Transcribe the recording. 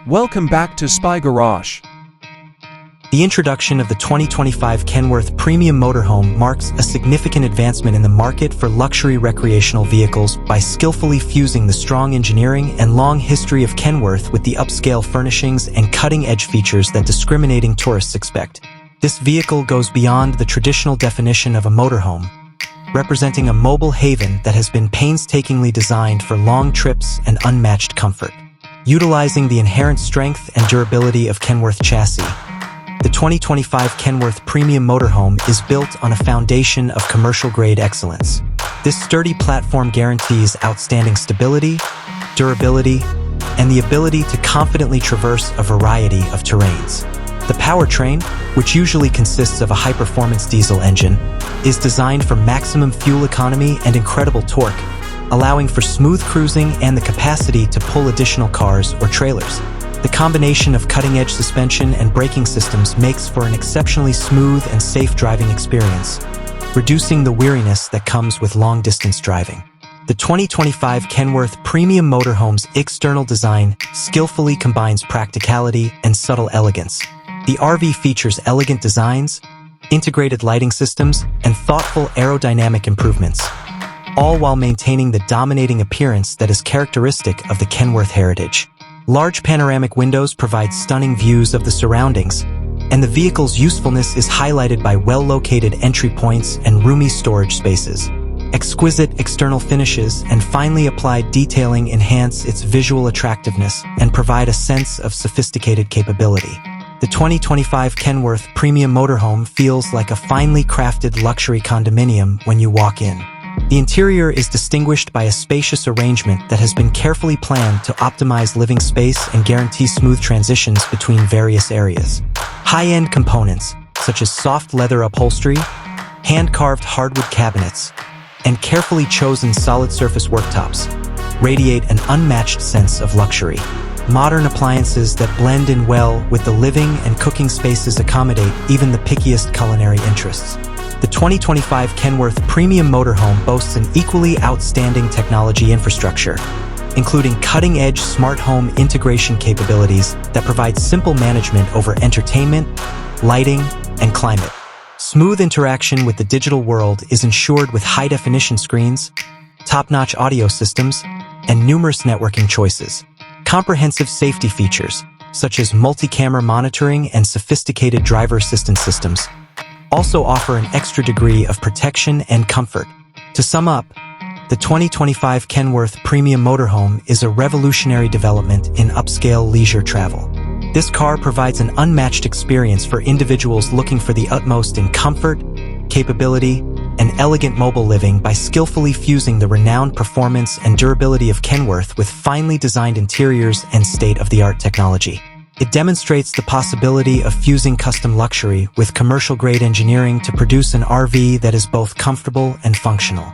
Welcome back to Spy Garage. The introduction of the 2025 Kenworth Premium Motorhome marks a significant advancement in the market for luxury recreational vehicles by skillfully fusing the strong engineering and long history of Kenworth with the upscale furnishings and cutting-edge features that discriminating tourists expect. This vehicle goes beyond the traditional definition of a motorhome, representing a mobile haven that has been painstakingly designed for long trips and unmatched comfort. Utilizing the inherent strength and durability of Kenworth chassis, the 2025 Kenworth Premium Motorhome is built on a foundation of commercial-grade excellence. This sturdy platform guarantees outstanding stability, durability, and the ability to confidently traverse a variety of terrains. The powertrain, which usually consists of a high-performance diesel engine, is designed for maximum fuel economy and incredible torque, allowing for smooth cruising and the capacity to pull additional cars or trailers. The combination of cutting-edge suspension and braking systems makes for an exceptionally smooth and safe driving experience, reducing the weariness that comes with long-distance driving. The 2025 Kenworth Premium Motorhome's external design skillfully combines practicality and subtle elegance. The RV features elegant designs, integrated lighting systems, and thoughtful aerodynamic improvements, all while maintaining the dominating appearance that is characteristic of the Kenworth heritage. Large panoramic windows provide stunning views of the surroundings, and the vehicle's usefulness is highlighted by well-located entry points and roomy storage spaces. Exquisite external finishes and finely applied detailing enhance its visual attractiveness and provide a sense of sophisticated capability. The 2025 Kenworth Premium Motorhome feels like a finely crafted luxury condominium when you walk in. The interior is distinguished by a spacious arrangement that has been carefully planned to optimize living space and guarantee smooth transitions between various areas. High-end components, such as soft leather upholstery, hand-carved hardwood cabinets, and carefully chosen solid-surface worktops, radiate an unmatched sense of luxury. Modern appliances that blend in well with the living and cooking spaces accommodate even the pickiest culinary interests. The 2025 Kenworth Premium Motorhome boasts an equally outstanding technology infrastructure, including cutting-edge smart home integration capabilities that provide simple management over entertainment, lighting, and climate. Smooth interaction with the digital world is ensured with high-definition screens, top-notch audio systems, and numerous networking choices. Comprehensive safety features, such as multi-camera monitoring and sophisticated driver assistance systems, also offer an extra degree of protection and comfort. To sum up, the 2025 Kenworth Premium Motorhome is a revolutionary development in upscale leisure travel. This car provides an unmatched experience for individuals looking for the utmost in comfort, capability, and elegant mobile living by skillfully fusing the renowned performance and durability of Kenworth with finely designed interiors and state-of-the-art technology. It demonstrates the possibility of fusing custom luxury with commercial-grade engineering to produce an RV that is both comfortable and functional.